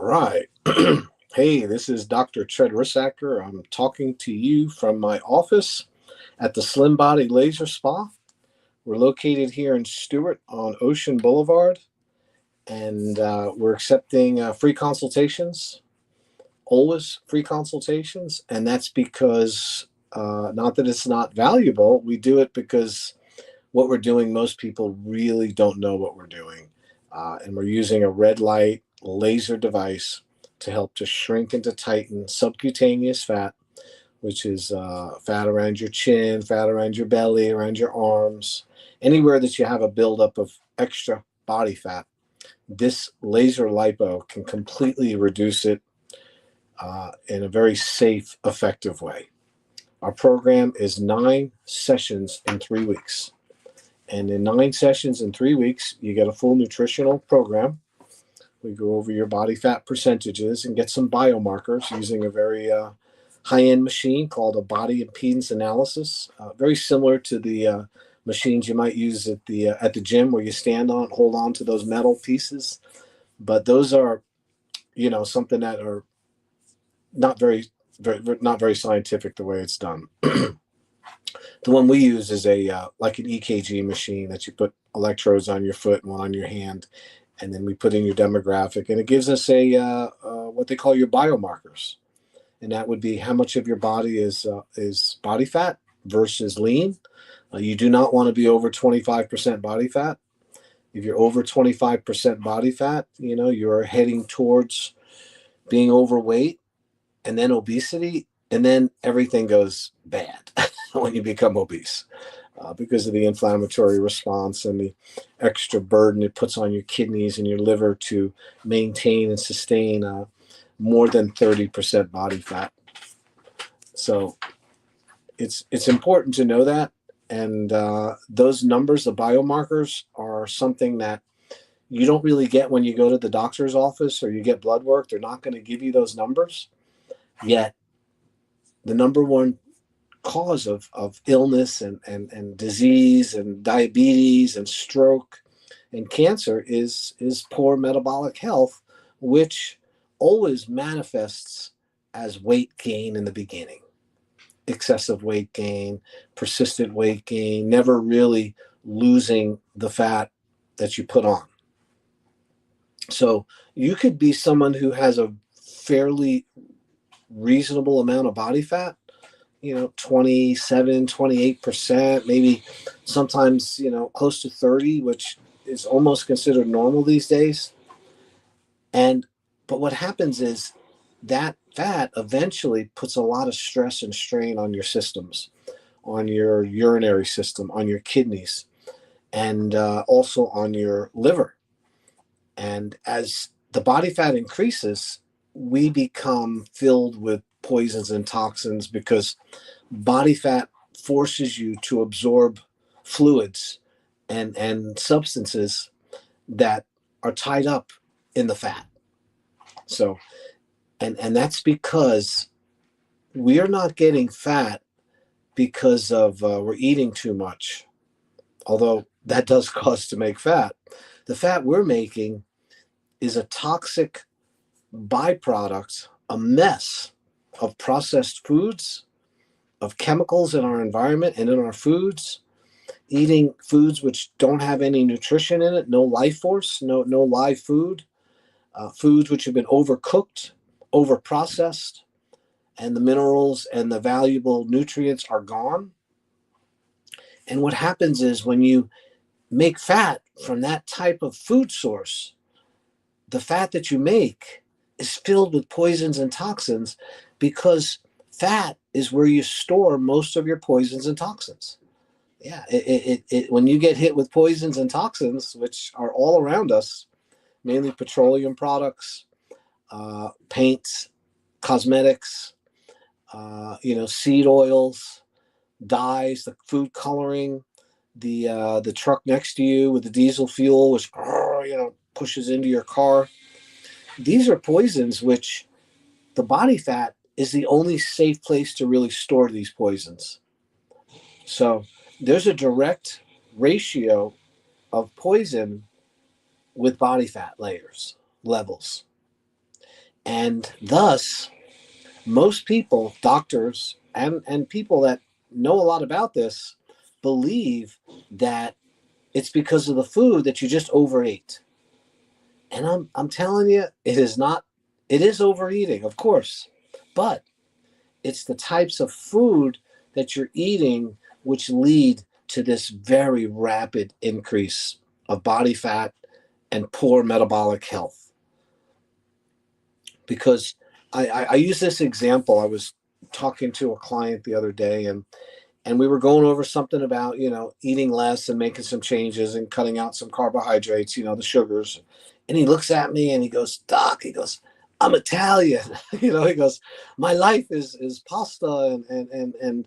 right. Hey, this is Dr. Tread Rissacker. I'm talking to you from my office at the Slim Body Laser Spa. We're located here in Stewart on Ocean Boulevard, and we're accepting free consultations, always free consultations. And that's because, not that it's not valuable, we do it because what we're doing, most people really don't know what we're doing. And we're using a red light laser device to help to shrink and to tighten subcutaneous fat, which is fat around your chin, fat around your belly, around your arms, anywhere that you have a buildup of extra body fat. This laser lipo can completely reduce it in a very safe, effective way. Our program is 9 sessions in 3 weeks. And in 9 sessions in 3 weeks, you get a full nutritional program. We go over your body fat percentages and get some biomarkers using a very high-end machine called a body impedance analysis, very similar to the machines you might use at the gym where you hold on to those metal pieces. But those are, something that are not very scientific the way it's done. The one we use is like an EKG machine that you put electrodes on your foot and one on your hand, and then we put in your demographic, and it gives us what they call your biomarkers, and that would be how much of your body is body fat versus lean. You do not want to be over 25% body fat. If you're over 25% body fat, you're heading towards being overweight, and then obesity, and then everything goes bad when you become obese because of the inflammatory response and the extra burden it puts on your kidneys and your liver to maintain and sustain more than 30% body fat. So it's important to know that. And those numbers, the biomarkers, are something that you don't really get when you go to the doctor's office or you get blood work. They're not going to give you those numbers. Yet the number one cause of illness and disease and diabetes and stroke and cancer is poor metabolic health, which always manifests as weight gain in the beginning. Excessive weight gain, persistent weight gain, never really losing the fat that you put on. So you could be someone who has a fairly reasonable amount of body fat, 27, 28%, maybe sometimes, close to 30, which is almost considered normal these days. But what happens is that fat eventually puts a lot of stress and strain on your systems, on your urinary system, on your kidneys, and also on your liver. And as the body fat increases, we become filled with poisons and toxins because body fat forces you to absorb fluids and substances that are tied up in the fat. So, and that's because we are not getting fat because of we're eating too much, although that does cause to make fat. The fat we're making is a toxic byproduct, a mess of processed foods, of chemicals in our environment and in our foods, eating foods which don't have any nutrition in it, no life force, no live food, foods which have been overcooked, overprocessed, and the minerals and the valuable nutrients are gone. And what happens is when you make fat from that type of food source, the fat that you make is filled with poisons and toxins because fat is where you store most of your poisons and toxins. Yeah, when you get hit with poisons and toxins, which are all around us, mainly petroleum products, paints, cosmetics, seed oils, dyes, the food coloring, the truck next to you with the diesel fuel, which pushes into your car. These are poisons which the body fat is the only safe place to really store these poisons. So there's a direct ratio of poison with body fat levels. And thus, most people, doctors, and people that know a lot about this, believe that it's because of the food that you just overate. And I'm telling you, it is not. It is overeating, of course, but it's the types of food that you're eating which lead to this very rapid increase of body fat and poor metabolic health. Because I use this example. I was talking to a client the other day, and we were going over something about, eating less and making some changes and cutting out some carbohydrates, the sugars. And he looks at me and he goes, "Doc," he goes, "I'm Italian." He goes, "My life is pasta and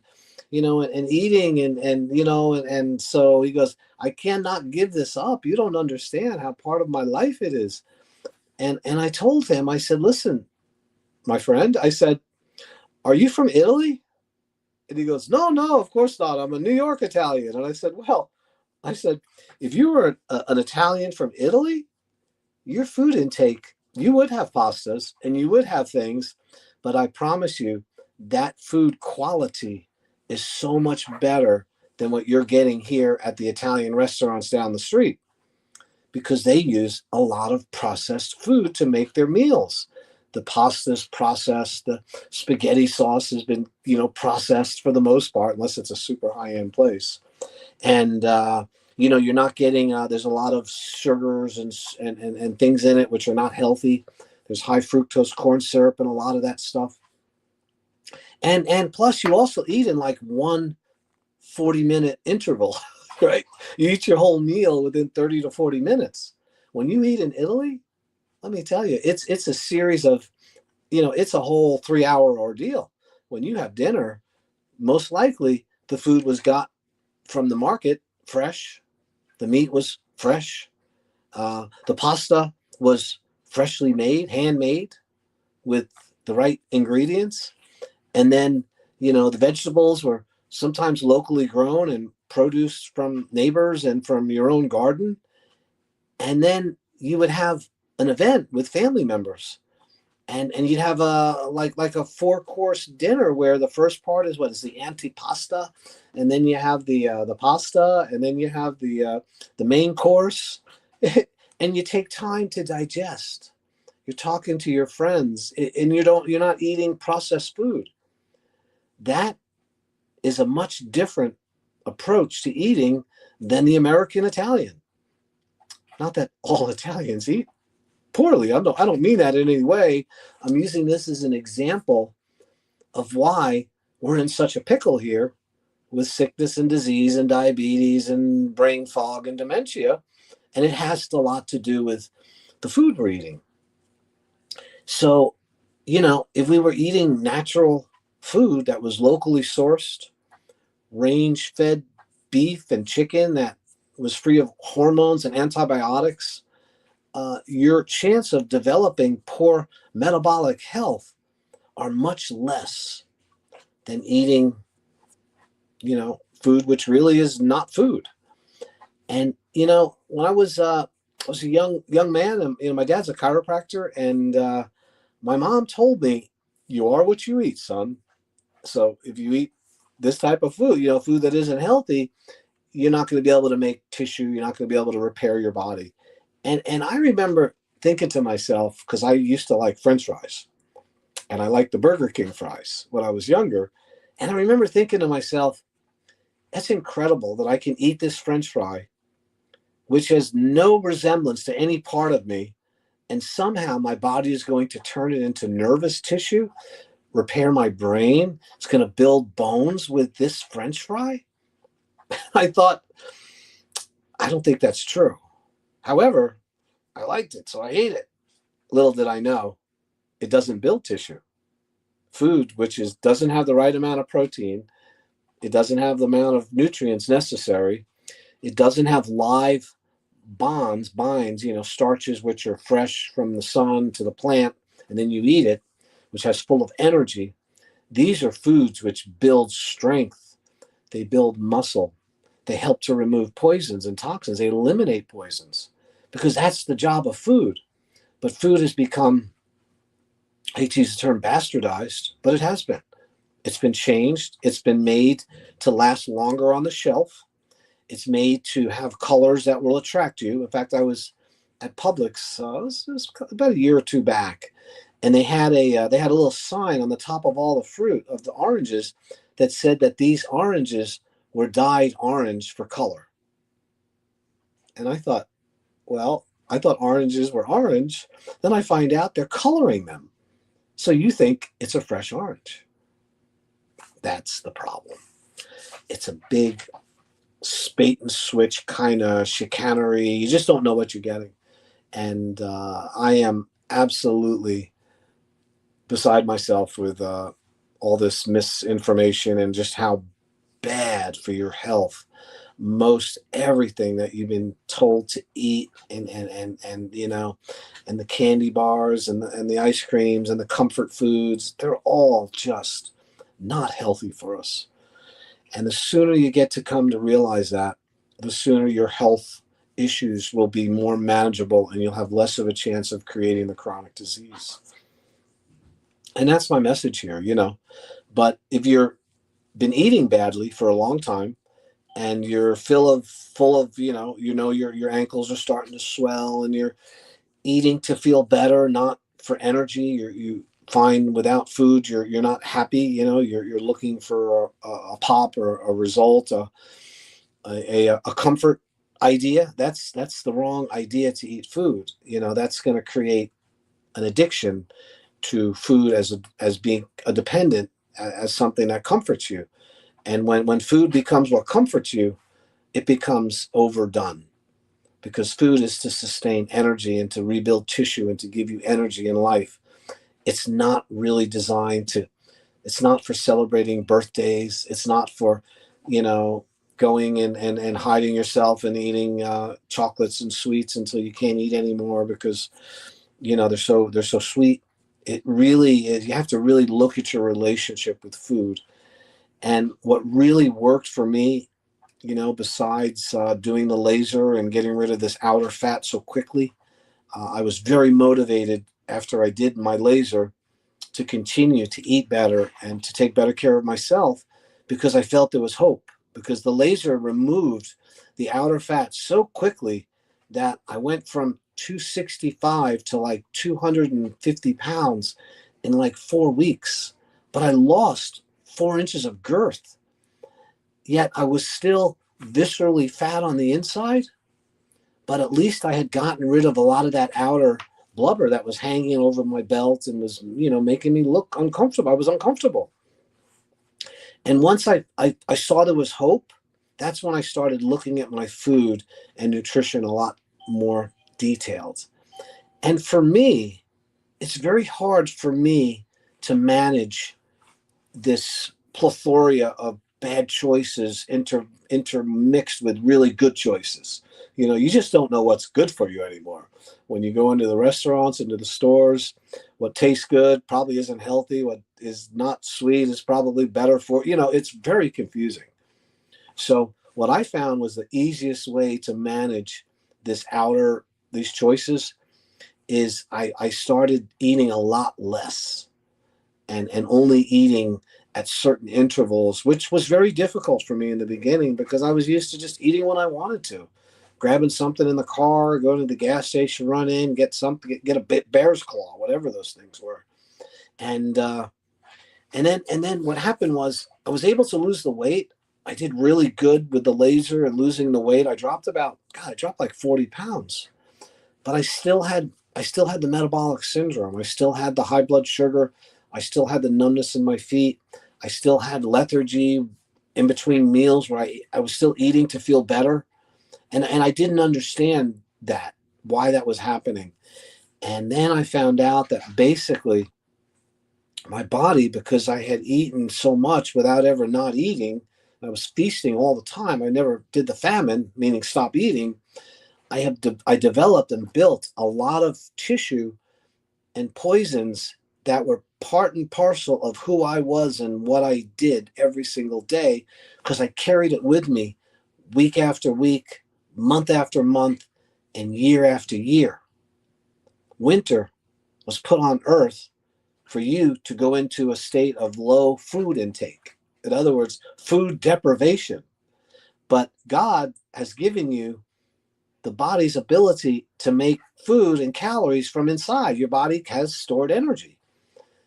eating and so he goes, "I cannot give this up. You don't understand how part of my life it is." And I told him, I said, "Listen, my friend," I said, "are you from Italy?" And he goes, "No, no, of course not. I'm a New York Italian." And I said, "Well," I said, "if you were an Italian from Italy, your food intake, you would have pastas and you would have things, but I promise you that food quality is so much better than what you're getting here at the Italian restaurants down the street, because they use a lot of processed food to make their meals. The pasta's processed, the spaghetti sauce has been, processed for the most part, unless it's a super high-end place. And you're not getting. There's a lot of sugars and things in it which are not healthy. There's high fructose corn syrup and a lot of that stuff. And plus, you also eat in like one 40-minute interval, right? You eat your whole meal within 30 to 40 minutes. When you eat in Italy, let me tell you, it's a series of, it's a whole 3-hour ordeal. When you have dinner, most likely the food was got from the market fresh. The meat was fresh. The pasta was freshly made, handmade with the right ingredients. And then, the vegetables were sometimes locally grown and produced from neighbors and from your own garden. And then you would have an event with family members. And you'd have a like a 4-course dinner where the first part is what is the antipasta, and then you have the pasta, and then you have the main course, and you take time to digest. You're talking to your friends, and you're not eating processed food. That is a much different approach to eating than the American Italian. Not that all Italians eat poorly. I don't mean that in any way. I'm using this as an example of why we're in such a pickle here with sickness and disease and diabetes and brain fog and dementia. And it has a lot to do with the food we're eating. So, if we were eating natural food that was locally sourced, range fed beef and chicken that was free of hormones and antibiotics, your chance of developing poor metabolic health are much less than eating, food which really is not food. And when I was a young man, and my dad's a chiropractor, and my mom told me, "You are what you eat, son. So if you eat this type of food, food that isn't healthy, you're not going to be able to make tissue. You're not going to be able to repair your body." And I remember thinking to myself, because I used to like French fries, and I liked the Burger King fries when I was younger, and I remember thinking to myself, that's incredible that I can eat this French fry, which has no resemblance to any part of me, and somehow my body is going to turn it into nervous tissue, repair my brain. It's going to build bones with this French fry. I thought, I don't think that's true. However, I liked it, so I ate it. Little did I know, it doesn't build tissue. Food which doesn't have the right amount of protein, it doesn't have the amount of nutrients necessary, it doesn't have live binds, starches which are fresh from the sun to the plant, and then you eat it, which has full of energy. These are foods which build strength, they build muscle, they help to remove poisons and toxins, they eliminate poisons, because that's the job of food. But food has become I hate to use the term bastardized, but it has been. It's been changed. It's been made to last longer on the shelf. It's made to have colors that will attract you. In fact, I was at Publix, it was about a year or two back, and they had a little sign on the top of all the fruit of the oranges that said that these oranges were dyed orange for color. And I thought, well, I thought oranges were orange. Then I find out they're coloring them. So you think it's a fresh orange. That's the problem. It's a big bait and switch kind of chicanery. You just don't know what you're getting. And I am absolutely beside myself with all this misinformation and just how bad for your health most everything that you've been told to eat, and you know, and the candy bars and the ice creams and the comfort foods, they're all just not healthy for us. And the sooner you get to come to realize that, the sooner your health issues will be more manageable and you'll have less of a chance of creating the chronic disease. And that's my message here, you know. But if you're been eating badly for a long time and you're full of your ankles are starting to swell and you're eating to feel better, not for energy, you find without food you're not happy, you know, you're looking for a pop or a result, a comfort idea. That's the wrong idea to eat food. You know, that's going to create an addiction to food as being a dependent, as something that comforts you. And when food becomes what comforts you, it becomes overdone, because food is to sustain energy and to rebuild tissue and to give you energy in life. It's not really designed to, it's not for celebrating birthdays. It's not for, you know, going and hiding yourself and eating chocolates and sweets until you can't eat anymore because, you know, they're so sweet. It really is. You have to really look at your relationship with food. And what really worked for me, you know, besides doing the laser and getting rid of this outer fat so quickly, I was very motivated after I did my laser to continue to eat better and to take better care of myself, because I felt there was hope, because the laser removed the outer fat so quickly that I went from 265 to like 250 pounds in like 4 weeks. But I lost 4 inches of girth. Yet I was still viscerally fat on the inside, but at least I had gotten rid of a lot of that outer blubber that was hanging over my belt and was, you know, making me look uncomfortable. I was uncomfortable. And once I saw there was hope, that's when I started looking at my food and nutrition a lot more detailed. And for me, it's very hard for me to manage this plethora of bad choices intermixed with really good choices. You know, you just don't know what's good for you anymore. When you go into the restaurants, into the stores, what tastes good probably isn't healthy. What is not sweet is probably better for, you know, it's very confusing. So what I found was the easiest way to manage these choices is I started eating a lot less and only eating at certain intervals, which was very difficult for me in the beginning because I was used to just eating when I wanted to, grabbing something in the car, going to the gas station, run in, get something, get a bear's claw, whatever those things were, and then what happened was I was able to lose the weight. I did really good with the laser and losing the weight. I dropped like 40 pounds, but I still had the metabolic syndrome. I still had the high blood sugar. I still had the numbness in my feet. I still had lethargy in between meals where I was still eating to feel better. And I didn't understand that, why that was happening. And then I found out that basically my body, because I had eaten so much without ever not eating, I was feasting all the time. I never did the famine, meaning stop eating. I developed and built a lot of tissue and poisons that were part and parcel of who I was and what I did every single day, because I carried it with me week after week, month after month, and year after year. Winter was put on Earth for you to go into a state of low food intake. In other words, food deprivation. But God has given you the body's ability to make food and calories from inside. Your body has stored energy.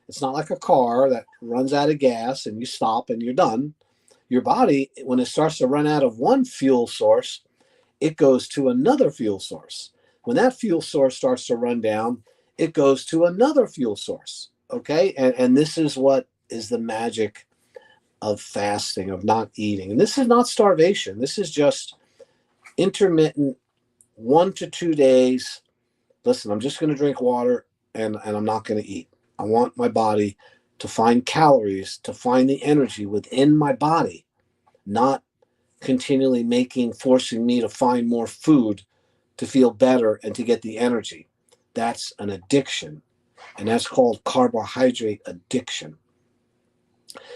It's not like a car that runs out of gas and you stop and you're done. Your body, when it starts to run out of one fuel source, it goes to another fuel source. When that fuel source starts to run down, it goes to another fuel source. Okay. And this is what is the magic of fasting, of not eating. And this is not starvation. This is just intermittent 1 to 2 days. Listen, I'm just going to drink water and I'm not going to eat. I want my body to find calories, to find the energy within my body, not continually forcing me to find more food to feel better and to get the energy. That's an addiction, and that's called carbohydrate addiction.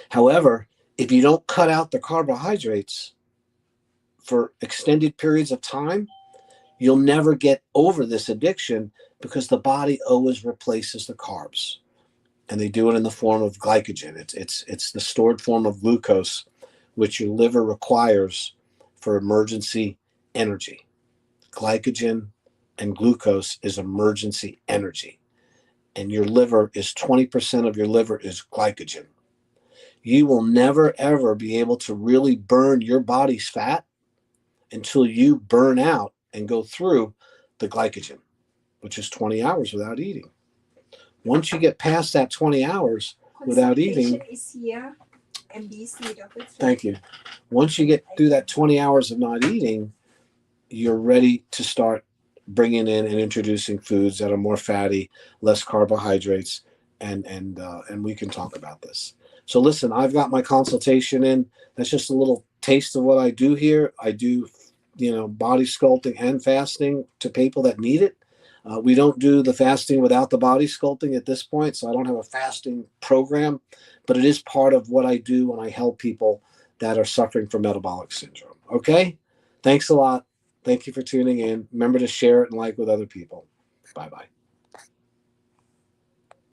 However, if you don't cut out the carbohydrates for extended periods of time, you'll never get over this addiction because the body always replaces the carbs. And they do it in the form of glycogen. It's the stored form of glucose, which your liver requires for emergency energy. Glycogen and glucose is emergency energy. And your liver is 20% of your liver is glycogen. You will never, ever be able to really burn your body's fat until you burn out and go through the glycogen, which is 20 hours without eating. Once you get past that 20 hours without eating, is here. MBC, thank you. Once you get through that 20 hours of not eating, you're ready to start bringing in and introducing foods that are more fatty, less carbohydrates, and we can talk about this. So listen, I've got my consultation in. That's just a little taste of what I do here. I do, body sculpting and fasting to people that need it. We don't do the fasting without the body sculpting at this point, so I don't have a fasting program, but it is part of what I do when I help people that are suffering from metabolic syndrome. Okay? Thanks a lot. Thank you for tuning in. Remember to share it and like with other people. Bye-bye.